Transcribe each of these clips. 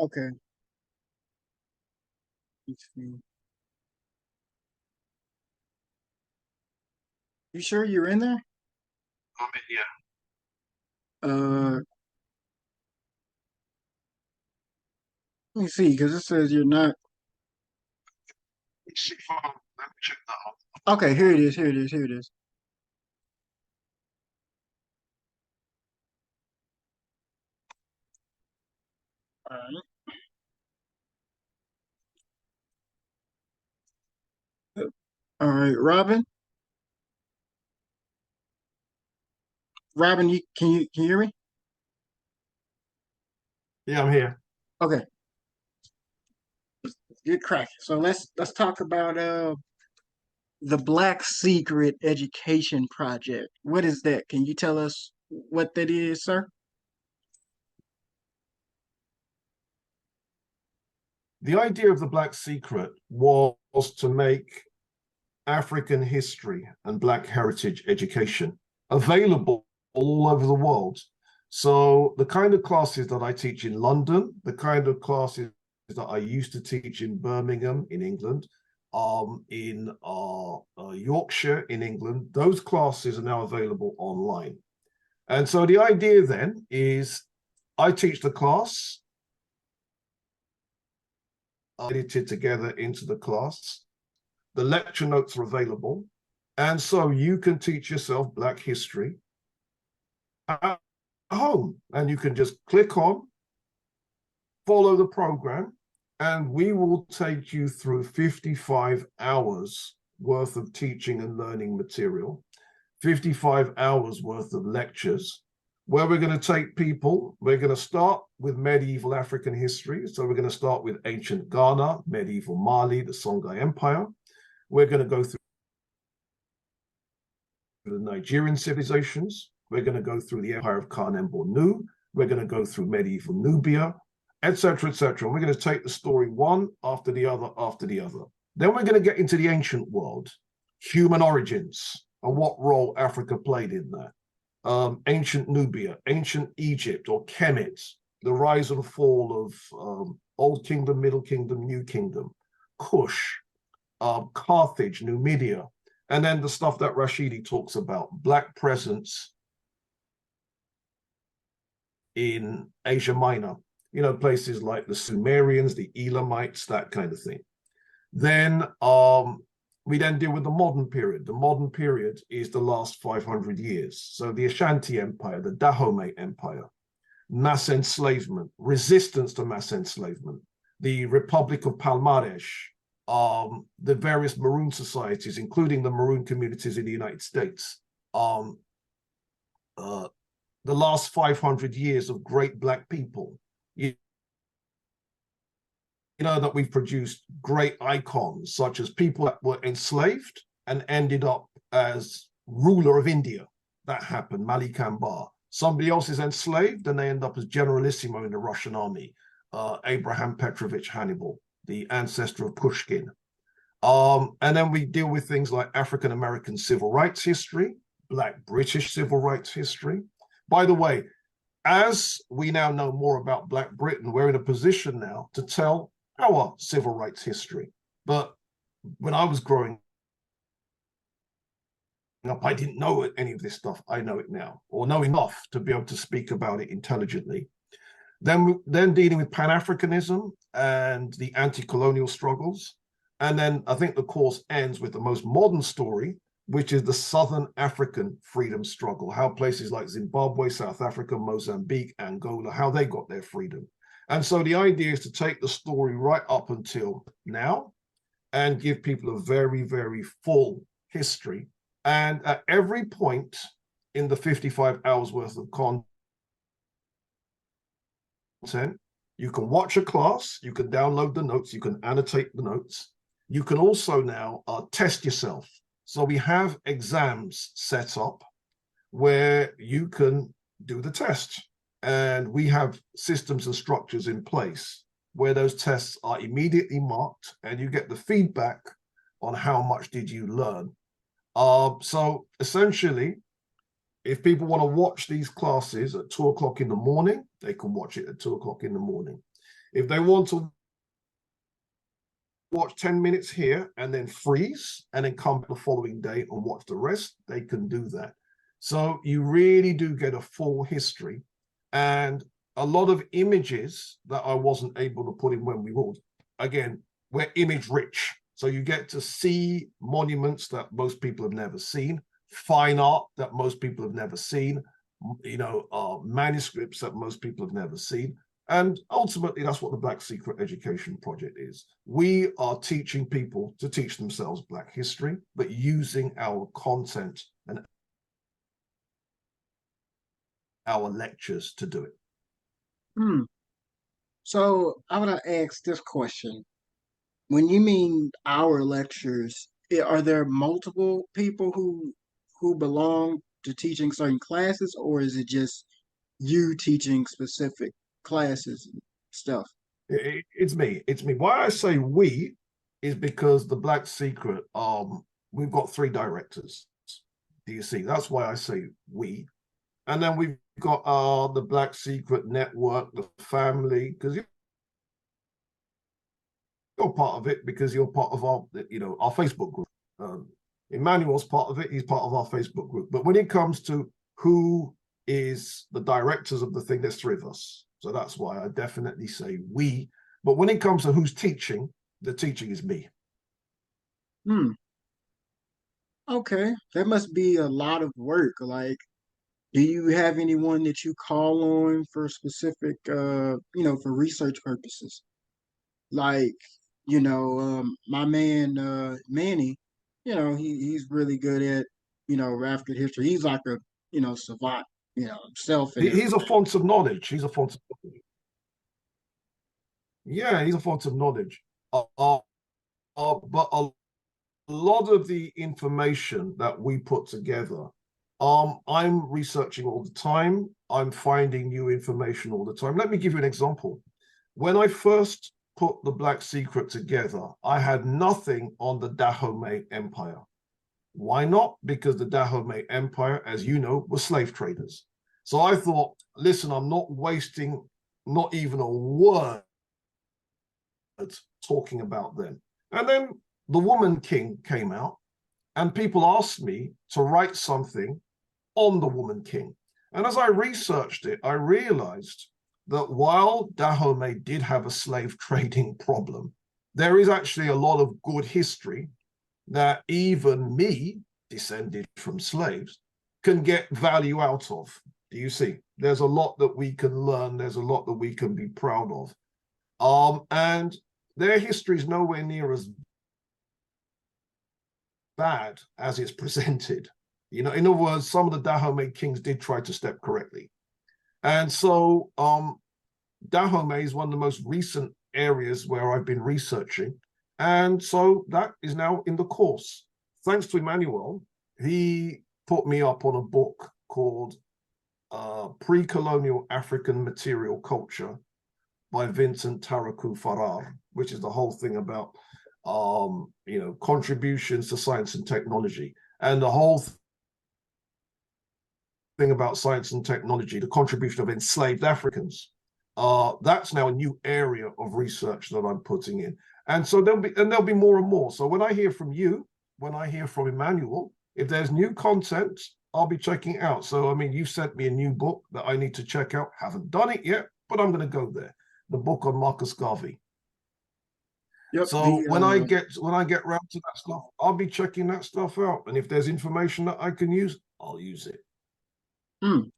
Okay. Let's see. You sure you're in there? I mean, yeah. Uh, Let me see, because it says you're not. Let me check that out. Okay, here it is. Here it is. Here it is. All right. All right, Robin. Robin, can you hear me? Yeah, I'm here. Okay, good crack. So let's talk about the Black Secret Education Project. What is that? Can you tell us what that is, sir? The idea of the Black Secret was to make African history and Black heritage education available all over the world. So the kind of classes that I teach in London, the kind of classes that I used to teach in Birmingham in England, in Yorkshire in England, those classes are now available online. And so the idea then is I teach the class, edited together into the class. The lecture notes are available. And so you can teach yourself Black history at home. And you can just click on, follow the program, and we will take you through 55 hours worth of teaching and learning material, 55 hours worth of lectures, where we're going to take people. We're going to start with medieval African history. So we're going to start with ancient Ghana, medieval Mali, the Songhai Empire. We're going to go through the Nigerian civilizations. We're going to go through the Empire of Kanem-Bornu. We're going to go through medieval Nubia, etc., etc. And we're going to take the story one after the other after the other. Then we're going to get into the ancient world, human origins, and what role Africa played in that. Ancient Nubia, ancient Egypt or Kemet, the rise and fall of Old Kingdom, Middle Kingdom, New Kingdom, Kush, Carthage, Numidia, and then the stuff that Rashidi talks about, Black presence in Asia Minor, places like the Sumerians, the Elamites, that kind of thing. Then we then deal with the modern period. The modern period is the last 500 years. So the Ashanti Empire, the Dahomey Empire, mass enslavement, resistance to mass enslavement, the Republic of Palmares, the various Maroon societies, including the Maroon communities in the United States, uh, the last 500 years of great Black people. You know that we've produced great icons, such as people that were enslaved and ended up as ruler of India. That happened, Malik Ambar. Somebody else is enslaved and they end up as generalissimo in the Russian army. Abraham Petrovich Hannibal, the ancestor of Pushkin. And then we deal with things like African American civil rights history, Black British civil rights history. By the way, as we now know more about Black Britain, we're in a position now to tell our civil rights history. But when I was growing up, I didn't know any of this stuff. I know it now, or know enough to be able to speak about it intelligently. Then dealing with Pan-Africanism and the anti-colonial struggles. And then I think the course ends with the most modern story, which is the Southern African freedom struggle, how places like Zimbabwe, South Africa, Mozambique, Angola, how they got their freedom. And so the idea is to take the story right up until now and give people a very, very full history. And at every point in the 55 hours worth of content, you can watch a class, you can download the notes, you can annotate the notes. You can also now test yourself. So we have exams set up where you can do the test. And we have systems and structures in place where those tests are immediately marked and you get the feedback on how much did you learn. So essentially, if people want to watch these classes at 2 o'clock in the morning, they can watch it at 2 o'clock in the morning. If they want to watch 10 minutes here and then freeze and then come the following day and watch the rest, they can do that. So you really do get a full history, and a lot of images that I wasn't able to put in when we wrote. Again, we're image rich. So you get to see monuments that most people have never seen, fine art that most people have never seen, manuscripts that most people have never seen. And ultimately, that's what the Black Secret Education Project is. We are teaching people to teach themselves Black history, but using our content and our lectures to do it. Hmm. So I want to ask this question. When you mean our lectures, are there multiple people who belong to teaching certain classes, or is it just you teaching specific classes and stuff? It's me. It's me. Why I say we is because the Black Secret, we've got 3 directors. Do you see? That's why I say we. And then we've got the Black Secret Network, the family, because you're part of it, because you're part of our Facebook group. Emmanuel's part of it. He's part of our Facebook group. But when it comes to who is the directors of the thing, there's 3 of us. So that's why I definitely say we. But when it comes to who's teaching, the teaching is me. Hmm. Okay. That must be a lot of work. Like, do you have anyone that you call on for specific, for research purposes? Like, my man Manny, he's really good at, African history. He's like a, savant, himself and He's a everything. font of knowledge. He's a font of knowledge. Yeah, he's a font of knowledge. But a lot of the information that we put together, I'm researching all the time. I'm finding new information all the time. Let me give you an example. When I first put the Black Secret together, I had nothing on the Dahomey Empire. Why not? Because the Dahomey Empire, as you know, was slave traders. So I thought, listen, I'm not wasting not even a word talking about them. And then the Woman King came out, and people asked me to write something on the Woman King. And as I researched it, I realized that while Dahomey did have a slave trading problem, there is actually a lot of good history that even me, descended from slaves, can get value out of. Do you see? There's a lot that we can learn. There's a lot that we can be proud of. And their history is nowhere near as bad as it's presented. In other words, some of the Dahomey kings did try to step correctly. And so Dahomey is one of the most recent areas where I've been researching. And so that is now in the course. Thanks to Emmanuel, he put me up on a book called Pre-Colonial African Material Culture by Vincent Taraku Farrar, which is the whole thing about contributions to science and technology, and the whole thing about science and technology, the contribution of enslaved Africans. That's now a new area of research that I'm putting in. And so there'll be more and more. So when I hear from you, when I hear from Emmanuel, if there's new content, I'll be checking out. So, I mean, you sent me a new book that I need to check out. Haven't done it yet, but I'm going to go there. The book on Marcus Garvey. Yep. So when I get round to that stuff, I'll be checking that stuff out. And if there's information that I can use, I'll use it. And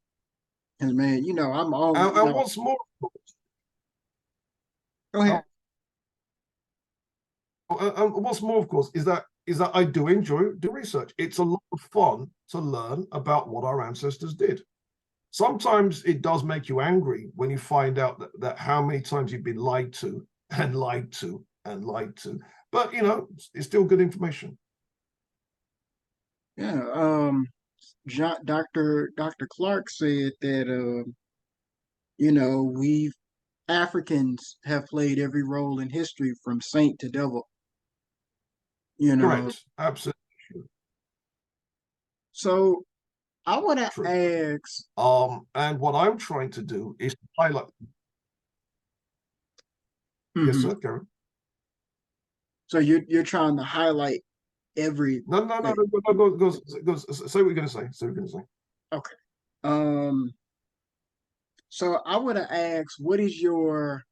man, I'm all, And what's more, go ahead. and what's more, of course, is that I do enjoy the research. It's a lot of fun to learn about what our ancestors did. Sometimes it does make you angry when you find out that how many times you've been lied to and lied to and lied to. But it's still good information. Yeah. Dr. Clark said that we Africans have played every role in history from saint to devil. You know, Correct. Absolutely true. so I want to True. ask. And what I'm trying to do is highlight. Yes, Hmm. sir, Karen. So you're trying to highlight every. No, no, no, Wait, no, go, say what you're going to say. Say what you're going to say. okay. Um. So I would have asked, what is your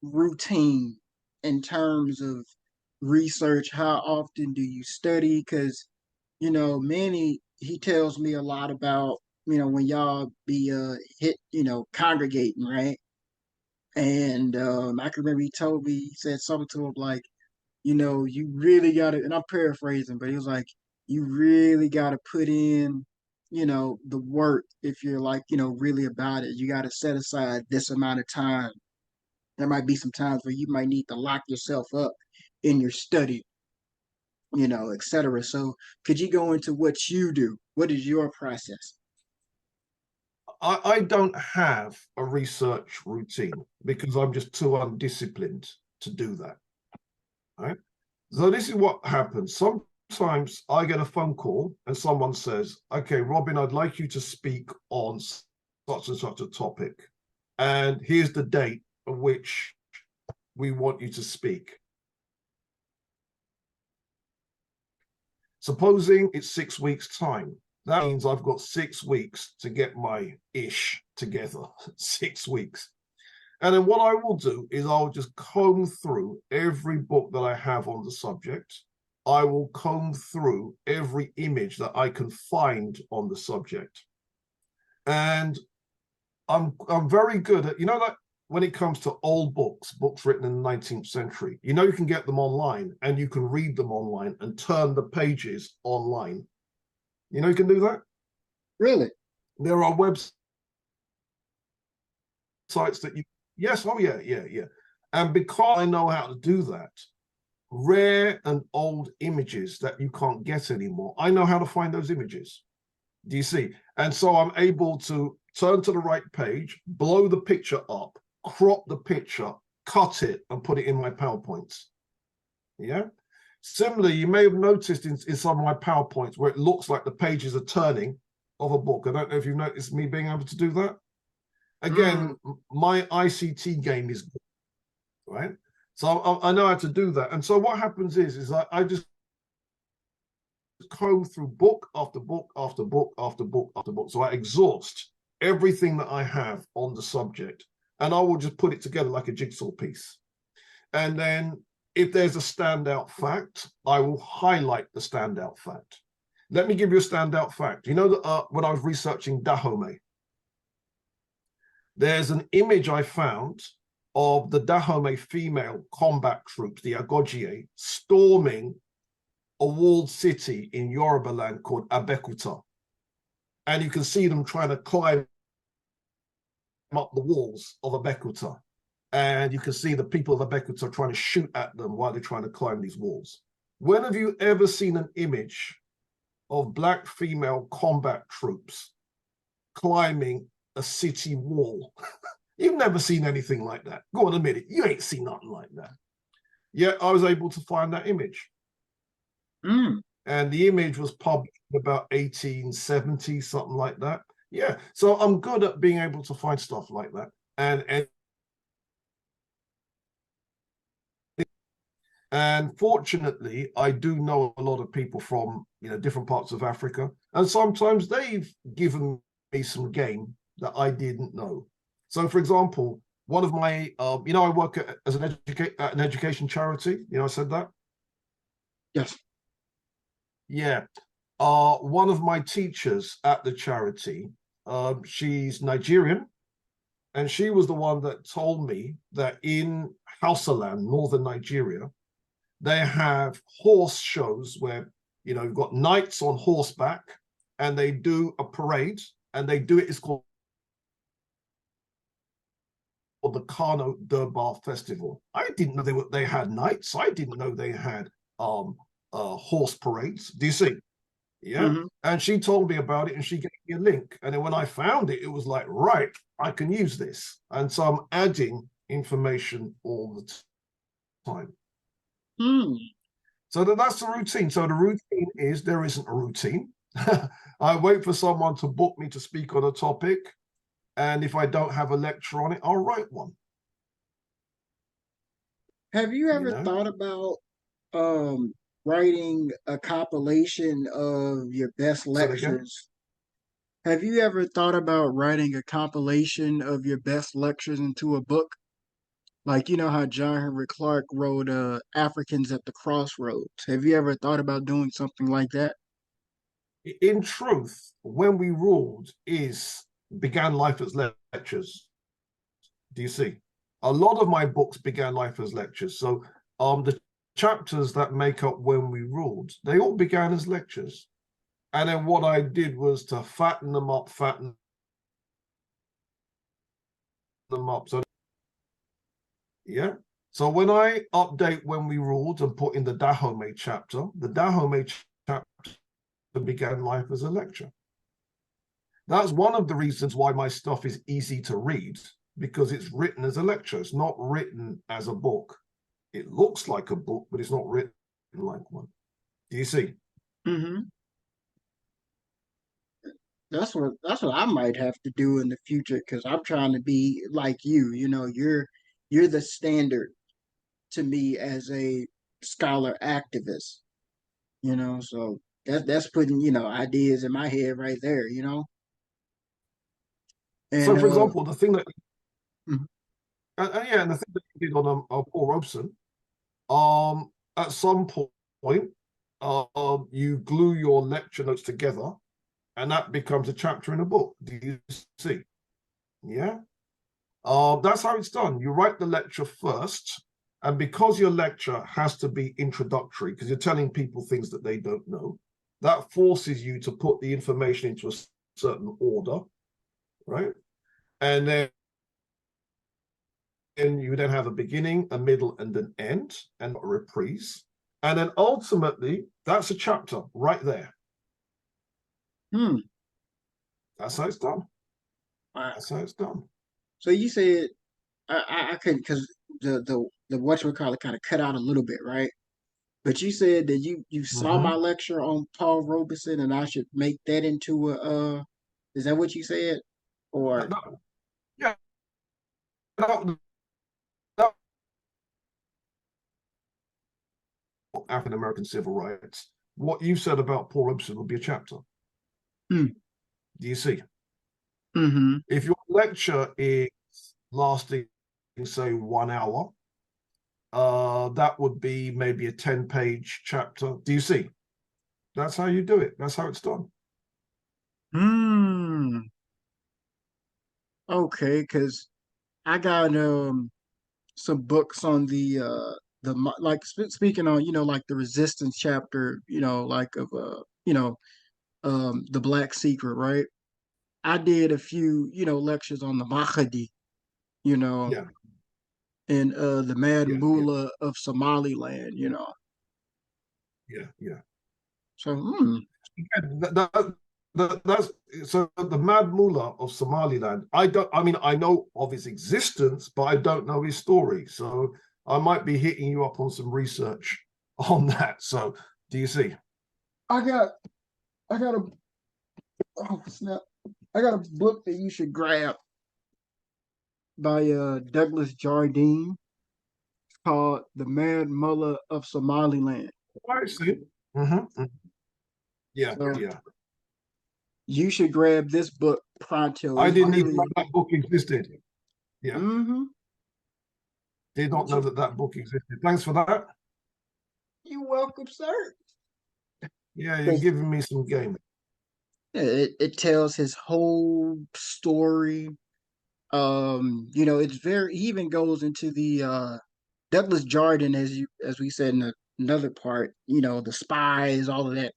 routine in terms of research? How often do you study? Because Manny, he tells me a lot about when y'all be hit congregating, right? And I can remember he told me, he said something to him like, you really gotta, and I'm paraphrasing, but he was like, you really gotta put in the work if you're like really about it. You gotta set aside this amount of time. There might be some times where you might need to lock yourself up in your study, etc. So could you go into what you do? What is your process? I don't have a research routine because I'm just too undisciplined to do that. Right. So this is what happens. Sometimes I get a phone call and someone says, okay, Robin, I'd like you to speak on such and such a topic. And here's the date at which we want you to speak. Supposing it's 6 weeks' time. That means I've got 6 weeks to get my ish together. 6 weeks. And then what I will do is I'll just comb through every book that I have on the subject. I will comb through every image that I can find on the subject. And I'm very good at, that when it comes to old books written in the 19th century, you can get them online and you can read them online and turn the pages online. You can do that? Really? There are websites that you, yes, oh yeah, yeah, yeah. And because I know how to do that, rare and old images that you can't get anymore, I know how to find those images. Do you see? And so I'm able to turn to the right page, blow the picture up, crop the picture, cut it, and put it in my PowerPoints. Yeah. Similarly, you may have noticed in some of my PowerPoints where it looks like the pages are turning of a book. I don't know if you've noticed me being able to do that. Again, my ICT game is good, right? So I know how to do that. And so what happens is I just comb through book after book after book after book after book. So I exhaust everything that I have on the subject, and I will just put it together like a jigsaw piece. And then if there's a standout fact, I will highlight the standout fact. Let me give you a standout fact. You know that when I was researching Dahomey, there's an image I found of the Dahomey female combat troops, the Agogie, storming a walled city in Yoruba land called Abeokuta. And you can see them trying to climb up the walls of Abeokuta. And you can see the people of Abeokuta trying to shoot at them while they're trying to climb these walls. When have you ever seen an image of black female combat troops climbing a city wall? You've never seen anything like that. Go on, admit it. You ain't seen nothing like that. Yet I was able to find that image. Mm. And the image was published in about 1870, something like that. Yeah. So I'm good at being able to find stuff like that. And fortunately, I do know a lot of people from different parts of Africa, and sometimes they've given me some game that I didn't know. So, for example, one of my, I work as an education charity. I said that. Yes. Yeah. One of my teachers at the charity, she's Nigerian, and she was the one that told me that in Hausaland, northern Nigeria, they have horse shows where you've got knights on horseback and they do a parade, and they do it, it's called the Kano Durbar Festival. I didn't know they had knights. I didn't know they had horse parades. Do you see? Yeah. Mm-hmm. And she told me about it and she gave me a link. And then when I found it, it was like, right, I can use this. And so I'm adding information all the time. Mm. So that's the routine. So the routine is there isn't a routine. I wait for someone to book me to speak on a topic. And if I don't have a lecture on it, I'll write one. Have you you ever know. thought about um writing a compilation of your best So again, lectures? Have you ever thought about writing a compilation of your best lectures into a book? Like, you know how John Henry Clark wrote Africans at the Crossroads. Have you ever thought about doing something like that? in truth, when we ruled is began life as lectures. Do you see? A lot of my books began life as lectures. So the chapters that make up when we ruled, they all began as lectures. And then what I did was to fatten them up, fatten them up. So yeah. So when I update when we ruled and put in the Dahomey chapter, the Dahomey chapter began life as a lecture. That's one of the reasons why my stuff is easy to read, because it's written as a lecture. It's not written as a book. It looks like a book, but it's not written like one. Do you see? Hmm. That's what I might have to do in the future because I'm trying to be like you. You know, you're the standard to me as a scholar activist. You know, so that's putting ideas in my head right there. You know, and So, for example, the thing that mhm. yeah, and the thing that you did on Paul Robeson, at some point, you glue your lecture notes together, and that becomes a chapter in a book. Do you see? Yeah. That's how it's done. You write the lecture first, and because your lecture has to be introductory, because you're telling people things that they don't know, that forces you to put the information into a certain order, right? And then you then have a beginning, a middle, and an end, and a reprise. And then ultimately, that's a chapter right there. Hmm. That's how it's done. Uh, That's how it's done. so you said I couldn't because the whatchamacallit kind of cut out a little bit, right? But you said that you saw my Mm-hmm. lecture on Paul Robeson and I should make that into a is that what you said? Or Yeah, that, that African American civil rights. What you said about Paul Robeson would be a chapter. hmm, Do you see? mm-hmm. If your lecture is lasting, say, 1 hour, that would be maybe a 10-page chapter. Do you see? That's how you do it. That's how it's done. Hmm. Okay, because I got some books on like speaking on like the resistance chapter, like of the Black Secret, right? I did a few lectures on the Mahdi, you know, Yeah, and the Mad yeah, yeah, Mullah of Somaliland. yeah, yeah. So That's so the Mad Mullah of Somaliland. I don't. I mean, I know of his existence, but I don't know his story. So I might be hitting you up on some research on that. So do you see? I got I got a oh snap. I got a book that you should grab by Douglas Jardine called The Mad Mullah of Somaliland. I see. Mm-hmm. Yeah, So yeah. you should grab this book pronto. I It's didn't even know really that book existed. Yeah, mm-hmm. did not know that that book existed. Thanks for that. You're welcome, sir. Yeah, you're 'Cause giving me some game. it tells his whole story. It's very he even goes into the Douglas Jordan as we said in another part, the spies, all of that.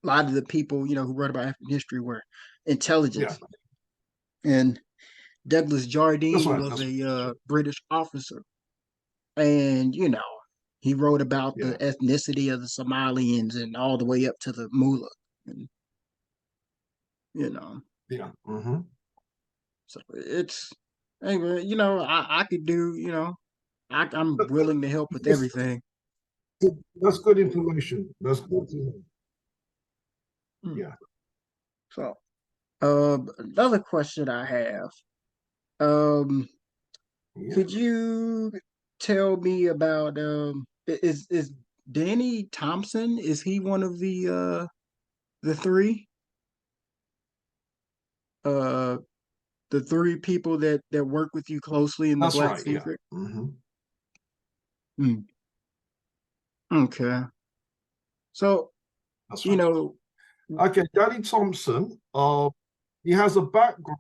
A lot of the people, who wrote about African history were Yeah, intelligence. And Douglas that's Jardine right. was That's a British officer. And, he wrote about the yeah, ethnicity of the Somalians and all the way up to the mullah. And, you know, yeah. Mm-hmm. so anyway, I could do, I'm willing to help with everything. That's good information. That's good to know. Mm. Yeah. So, another question I have, um, Yeah. could you? tell me about is Danny Thompson, is he one of the three? Uh the three people that work with you closely in the That's Black right. Yeah. Secret? Hmm. Hmm. Okay. So, That's you right. know, Okay, Danny Thompson. He has a background.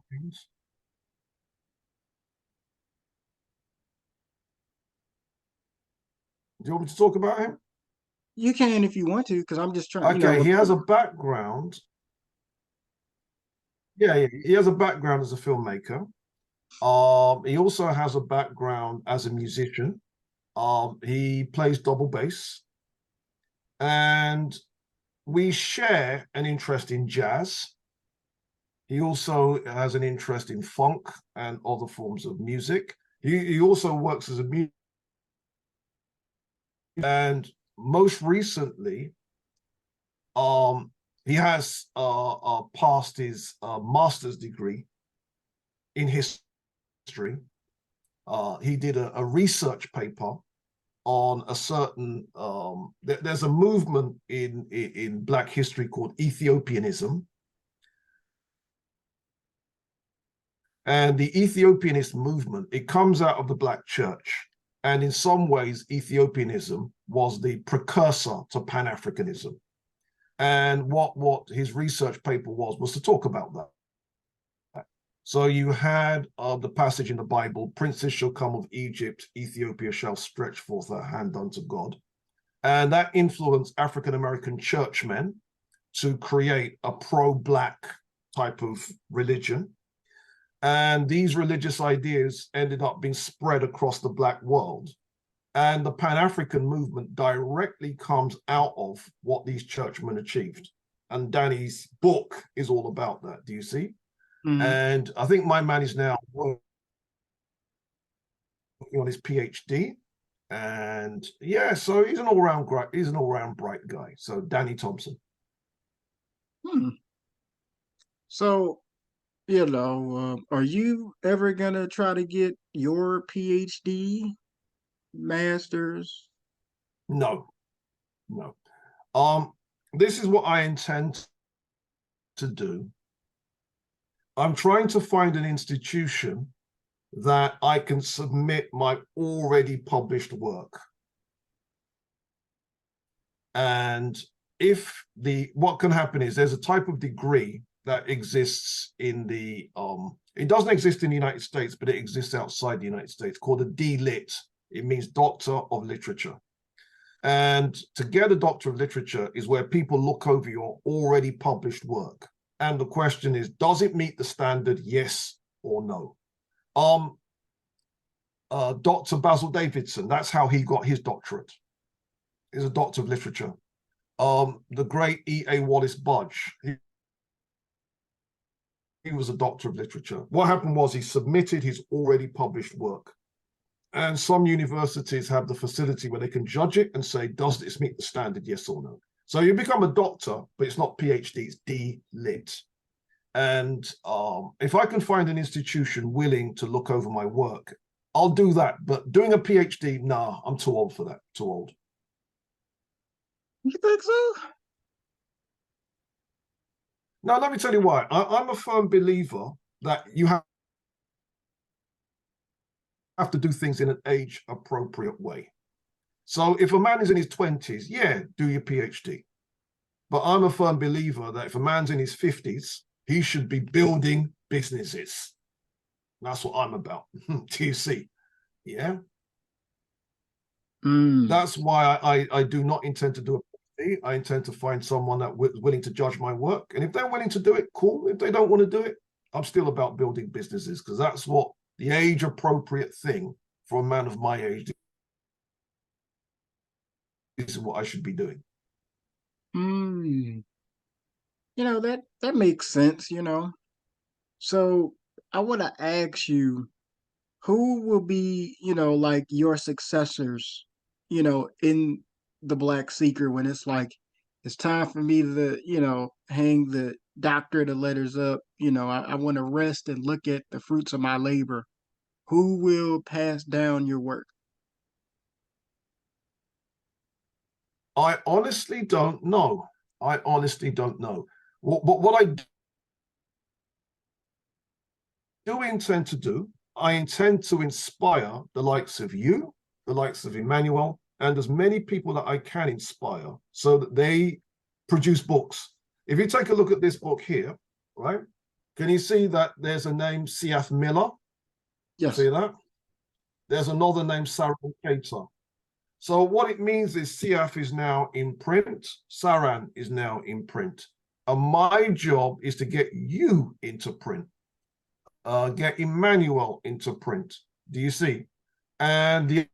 Do you want me to talk about him? you can if you want to, because I'm just trying, Okay, he has a background. Yeah, yeah, he has a background as a filmmaker. He also has a background as a musician. He plays double bass, and we share an interest in jazz. He also has an interest in funk and other forms of music. He also works as a musician, and most recently, um, he has passed his master's degree in history. He did a research paper on a certain there's a movement in Black history called Ethiopianism, and the Ethiopianist movement, it comes out of the Black church, and in some ways Ethiopianism was the precursor to Pan-Africanism. And what his research paper was to talk about that. So you had the passage in the Bible, princes shall come of Egypt, Ethiopia shall stretch forth her hand unto God. And that influenced African American churchmen to create a pro-Black type of religion. And these religious ideas ended up being spread across the Black world. And the Pan-African movement directly comes out of what these churchmen achieved. And Danny's book is all about that. Do you see? Mhm. And I think my man is now working on his PhD. And yeah, so he's an all-round great, he's an all-round bright guy. So Danny Thompson. Hmm. So, are you ever gonna try to get your PhD, master's? No, no. Um, this is what I intend to do. I'm trying to find an institution that I can submit my already published work. And if the what can happen is there's a type of degree that exists in the it doesn't exist in the United States, but it exists outside the United States called a D.Lit. It means Doctor of Literature. And to get a Doctor of Literature is where people look over your already published work. And the question is, does it meet the standard, yes or no? Dr. Basil Davidson, that's how he got his doctorate. He's a Doctor of Literature. The great E.A. Wallis Budge, he was a Doctor of Literature. What happened was he submitted his already published work. And some universities have the facility where they can judge it and say, does this meet the standard, yes or no? So you become a doctor, but it's not PhD, it's D.Lit. And if I can find an institution willing to look over my work, I'll do that. But doing a PhD, nah, I'm too old for that. Too old. You think so? Now, let me tell you why. I'm a firm believer that you have to do things in an age appropriate way. So if a man is in his 20s, yeah, do your PhD. But I'm a firm believer that if a man's in his 50s, he should be building businesses. That's what I'm about. Do you see? Yeah. Mm. That's why I do not intend to do a PhD. I intend to find someone that is willing to judge my work. And if they're willing to do it, cool. If they don't want to do it, I'm still about building businesses because that's what the age appropriate thing for a man of my age is what I should be doing. Mm. That makes sense. So I want to ask you, who will be, like your successors, in the Black Seeker when it's like it's time for me to, hang the doctorate of letters up. I want to rest and look at the fruits of my labor. Who will pass down your work? I honestly don't know. I honestly don't know. What I do intend to do, I intend to inspire the likes of you, the likes of Emmanuel, and as many people that I can inspire so that they produce books. If you take a look at this book here, right, can you see that there's a name, Siath Miller? Yes. See that? There's another name, Saran Keita. So what it means is Siath is now in print, Saran is now in print. And my job is to get you into print, get Emmanuel into print. Do you see? And the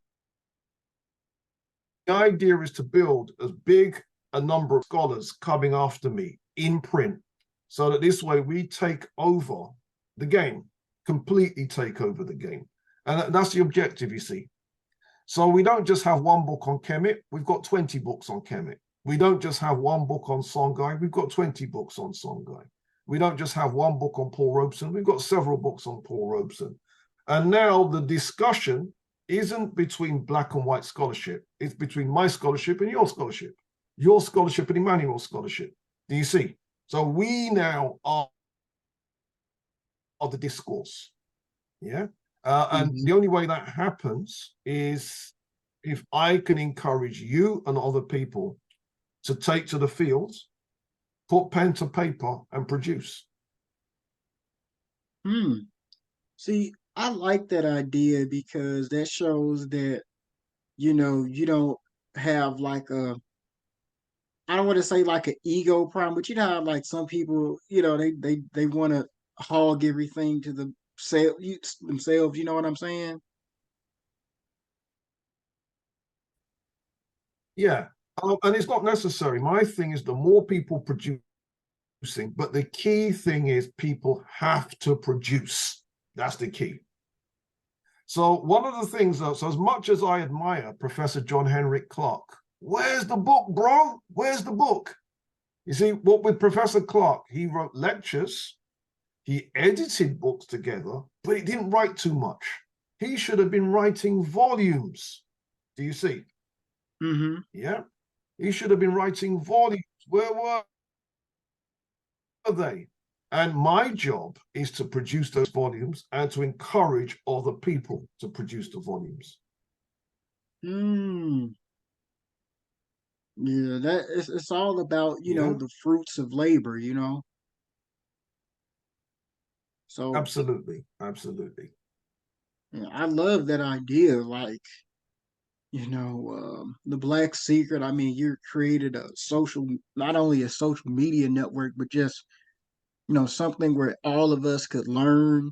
idea is to build as big a number of scholars coming after me in print, so that this way we take over the game, completely take over the game. And that's the objective, you see. So we don't just have one book on Kemet, we've got 20 books on Kemet. We don't just have one book on Songhai, we've got 20 books on Songhai. We don't just have one book on Paul Robeson, we've got several books on Paul Robeson. And now the discussion isn't between black and white scholarship, it's between my scholarship and your scholarship and Emmanuel's scholarship. Do you see? So we now are the discourse. Yeah. And Mm-hmm. the only way that happens is if I can encourage you and other people to take to the fields, put pen to paper, and produce. Hmm. See, I like that idea because that shows that, you don't have like I don't want to say like an ego problem, but you know how like some people, they want to hog everything to themselves, you know what I'm saying? Yeah. And it's not necessary. My thing is the more people producing, but the key thing is people have to produce. That's the key. So one of the things, though, so as much as I admire Professor John Henrik Clarke, where's the book, bro? Where's the book? You see, what with Professor Clarke, he wrote lectures, he edited books together, but he didn't write too much. He should have been writing volumes. Do you see? Mm-hmm. Yeah. He should have been writing volumes. Where were they? And my job is to produce those volumes and to encourage other people to produce the volumes. Mm. Yeah, it's all about, Yeah, the fruits of labor. So absolutely. Absolutely. yeah, I love that idea. Like, the Black Secret. I mean, you created not only a social media network, but just, something where all of us could learn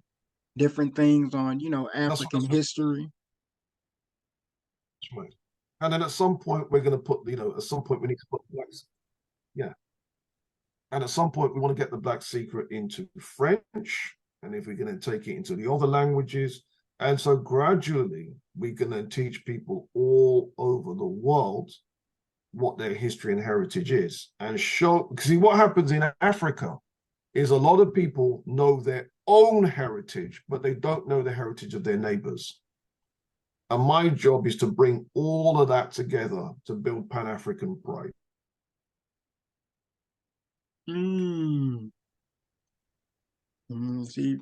different things on, African That's history. right. And then at some point, we're going to put, at some point, we need to put blacks. Yeah. And at some point, we want to get the Black Secret into French. And if we're going to take it into the other languages. And so gradually, we're going to teach people all over the world what their history and heritage is and show. See, what happens in Africa is a lot of people know their own heritage, but they don't know the heritage of their neighbors. And my job is to bring all of that together to build Pan-African pride. Mm. See,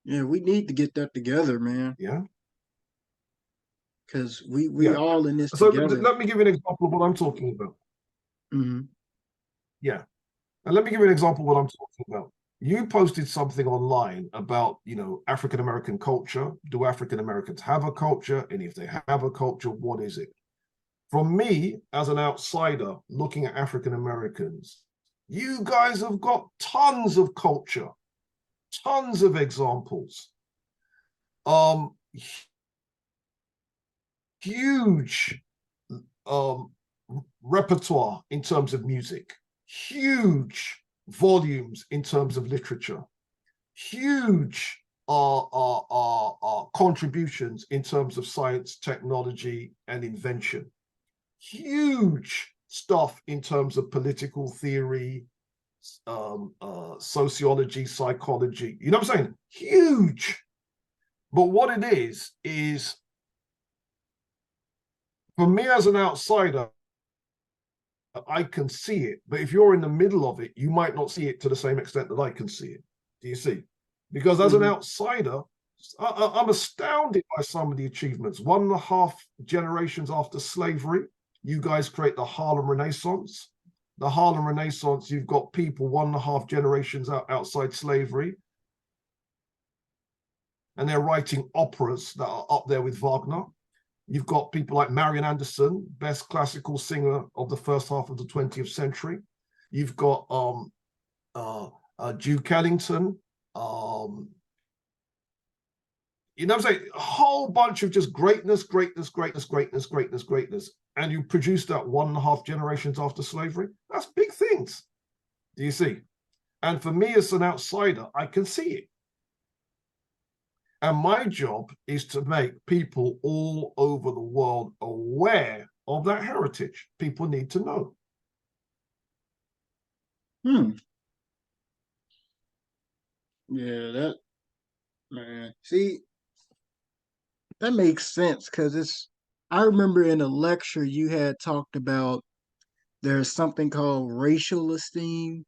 yeah, we need to get that together, man, Yeah. because we Yeah. all in this So together. let me give you an example of what I'm talking about. Hmm. Yeah. And let me give you an example of what I'm talking about. You posted something online about, African American culture. Do African Americans have a culture? And if they have a culture, what is it? From me, as an outsider looking at African Americans, you guys have got tons of culture, tons of examples. Um, Huge um, repertoire in terms of music, huge volumes in terms of literature, huge contributions in terms of science, technology, and invention, huge stuff in terms of political theory, sociology, psychology. You know what I'm saying? Huge. But what it is, for me as an outsider, I can see it. But if you're in the middle of it, you might not see it to the same extent that I can see it. Do you see? Because as an Mhm. outsider, I'm astounded by some of the achievements. 1.5 generations after slavery, you guys create the Harlem Renaissance. The Harlem Renaissance, you've got people 1.5 generations outside slavery, and they're writing operas that are up there with Wagner. You've got people like Marian Anderson, best classical singer of the first half of the 20th century. You've got Duke Ellington. You know what I'm saying? A whole bunch of just greatness, greatness, greatness, greatness, greatness, greatness. And you produce that 1.5 generations after slavery. That's big things. Do you see? And for me as an outsider, I can see it. And my job is to make people all over the world aware of that heritage. People need to know. Hmm. Yeah, that man. See, that makes sense because I remember in a lecture you had talked about there's something called racial esteem,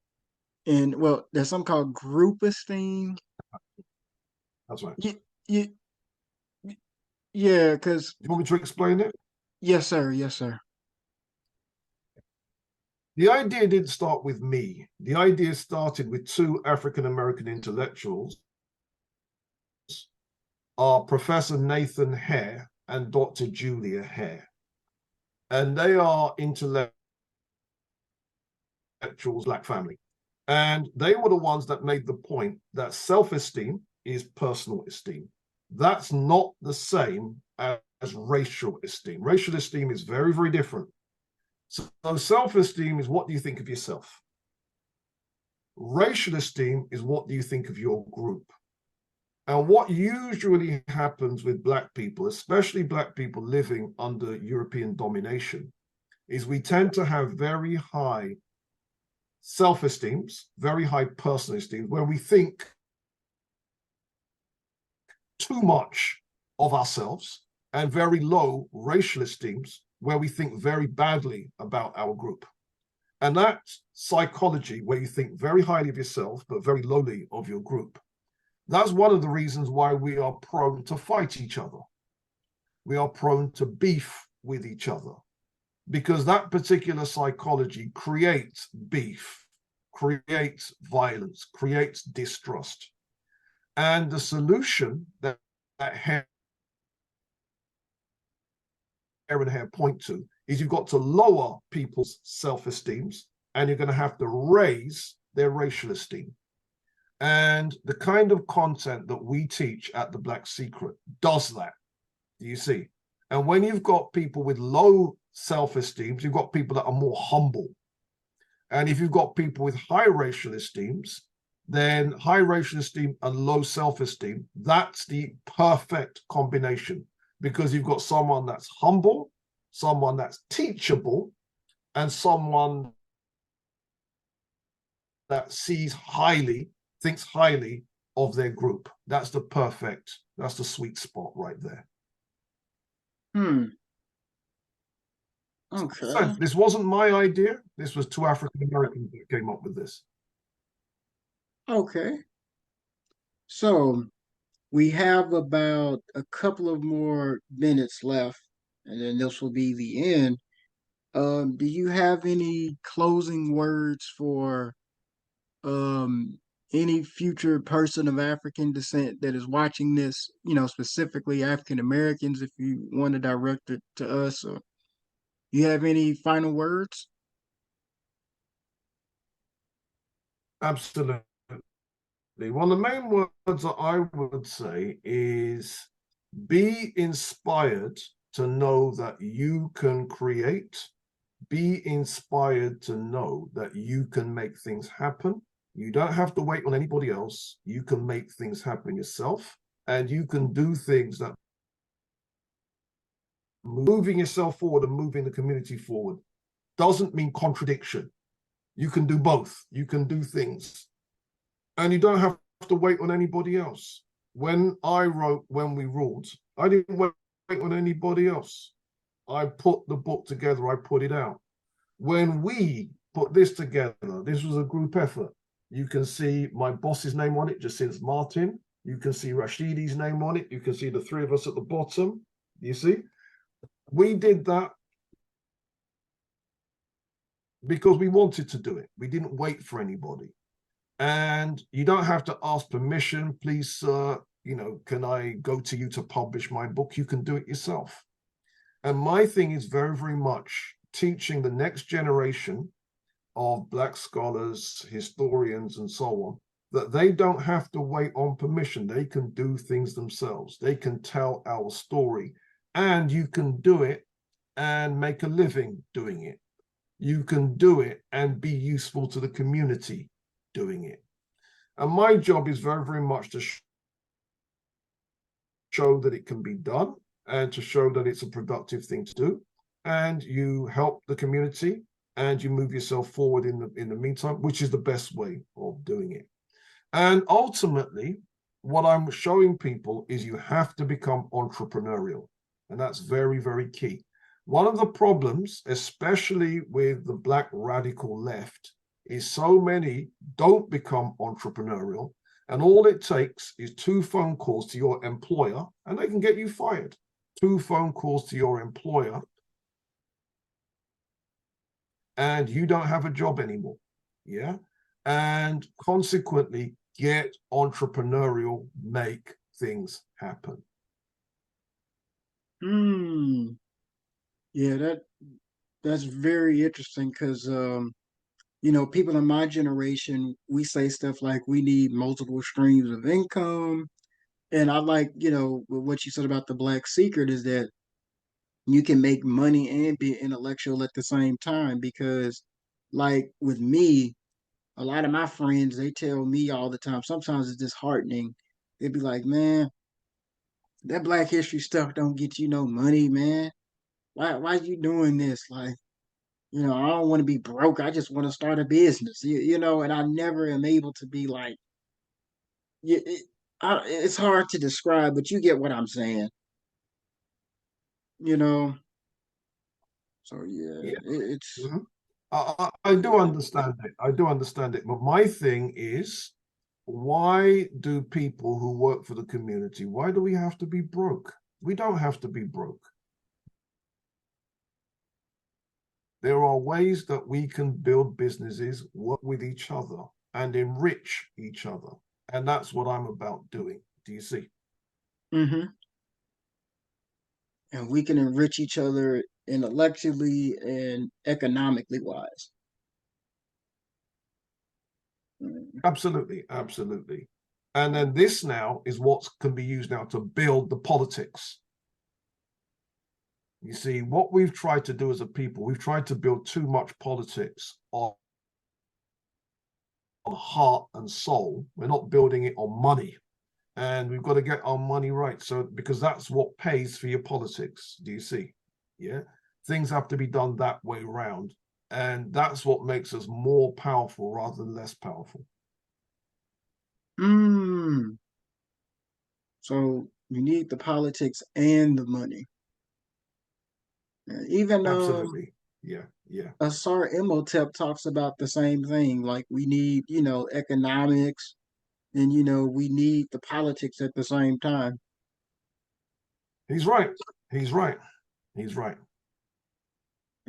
and well, there's something called group esteem. That's right. You, you, yeah, because You want me to explain it? yes, sir, yes, sir. The idea didn't start with me. The idea started with two African American intellectuals, Professor Nathan Hare and Dr. Julia Hare. And they are intellectuals, Black family. And they were the ones that made the point that self-esteem is personal esteem. That's not the same as racial esteem. Racial esteem is very, very different. So self-esteem is what do you think of yourself? Racial esteem is what do you think of your group? And what usually happens with Black people, especially Black people living under European domination, is we tend to have very high self-esteems, very high personal esteem, where we think too much of ourselves, and very low racial esteems, where we think very badly about our group. And that psychology, where you think very highly of yourself, but very lowly of your group, that's one of the reasons why we are prone to fight each other. We are prone to beef with each other, because that particular psychology creates beef, creates violence, creates distrust. And the solution that Hare and Hare point to is you've got to lower people's self-esteems, and you're going to have to raise their racial esteem. And the kind of content that we teach at the Black Secret does that. Do you see? And when you've got people with low self-esteems, you've got people that are more humble. And if you've got people with high racial esteems, then high racial esteem and low self-esteem, that's the perfect combination, because you've got someone that's humble, someone that's teachable, and someone that sees highly, thinks highly of their group. That's the sweet spot right there. Hmm. So Okay. this wasn't my idea. This was two African Americans that came up with this. Okay. So we have about a couple of more minutes left, and then this will be the end. Do you have any closing words for um, any future person of African descent that is watching this, specifically African Americans, if you want to direct it to us, or you have any final words? Absolutely. One of the main words that I would say is be inspired to know that you can create. Be inspired to know that you can make things happen. You don't have to wait on anybody else. You can make things happen yourself, and you can do things that moving yourself forward and moving the community forward doesn't mean contradiction. You can do both. You can do things, and you don't have to wait on anybody else. When I wrote When We Ruled, I didn't wait on anybody else. I put the book together, I put it out. when we put this together, this was a group effort. You can see my boss's name on it, just since Martin. You can see Rashidi's name on it. You can see the three of us at the bottom. You see, we did that because we wanted to do it. We didn't wait for anybody. And you don't have to ask permission, please, sir, you know, can I go to you to publish my book? You can do it yourself. And my thing is very, very much teaching the next generation of Black scholars, historians, and so on, that they don't have to wait on permission. They can do things themselves. They can tell our story, and you can do it and make a living doing it. You can do it and be useful to the community doing it. And my job is very, very much to show that it can be done and to show that it's a productive thing to do. And you help the community and you move yourself forward in the meantime, which is the best way of doing it. And ultimately, what I'm showing people is you have to become entrepreneurial. And that's very, very key. One of the problems, especially with the Black radical left, is so many don't become entrepreneurial, and all it takes is 2 phone calls to your employer and they can get you fired. 2 phone calls to your employer and you don't have a job anymore. Yeah. And consequently, get entrepreneurial, make things happen. Yeah, that's very interesting because you know, people in my generation, we say stuff like we need multiple streams of income. And I like, you know, what you said about the Black secret is that you can make money and be intellectual at the same time. Because, like with me, a lot of my friends, they tell me all the time, sometimes it's disheartening. They'd be like, man, that Black history stuff don't get you no money, man. Why you doing this? Like, you know, I don't want to be broke. I just want to start a business, you know, and I never am able to be like, it's hard to describe, but you get what I'm saying, you know? So yeah, Yeah. it's, Mhm. I do understand it. I do understand it. But my thing is, why do people who work for the community, why do we have to be broke? We don't have to be broke. There are ways that we can build businesses, work with each other, and enrich each other. And that's what I'm about doing. Do you see? mm-hmm. And we can enrich each other intellectually and economically wise. Mm. Absolutely. Absolutely. And then this now is what can be used now to build the politics. You see, what we've tried to do as a people, we've tried to build too much politics on heart and soul. We're not building it on money. And we've got to get our money right. So, because that's what pays for your politics. Do you see? Yeah. Things have to be done that way around. And that's what makes us more powerful rather than less powerful. Mm. So you need the politics and the money. Even Absolutely. Yeah. Yeah. Asar Imhotep talks about the same thing. Like we need, you know, economics and you know, we need the politics at the same time. He's right. He's right. He's right.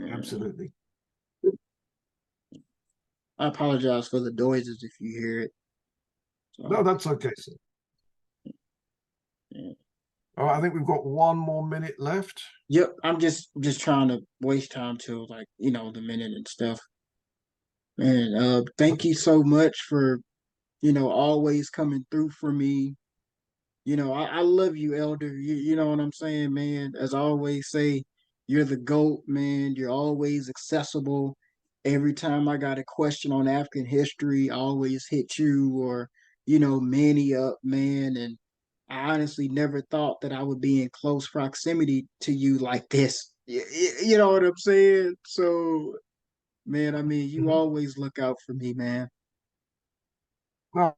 Mm. Absolutely. I apologize for the noises if you hear it. No, So that's okay, sir. yeah. All right, I think we've got 1 more minute left. Yep, I'm just trying to waste time till like, you know, the minute and stuff. And thank you so much for, you know, always coming through for me. You know, I love you, Elder. You know what I'm saying, man? As I always say, you're the GOAT, man. You're always accessible. Every time I got a question on African history, I always hit you or, you know, Manny up, man. And I honestly never thought that I would be in close proximity to you like this. You know what I'm saying? So, man, I mean, you Mhm. always look out for me, man. No,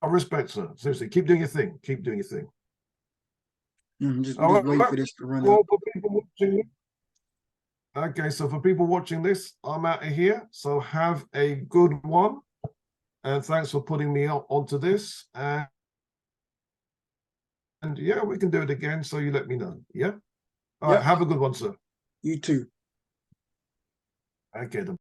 I respect, sir. Seriously, keep doing your thing. Keep doing your thing. I'm just All just waiting right. for this to run up. Well, for people watching, Okay, so for people watching this, I'm out of here. So have a good one. And thanks for putting me onto this. And yeah, we can do it again. So you let me know. Yeah. All right. Yep, Have a good one, sir. you too. Okay. Then.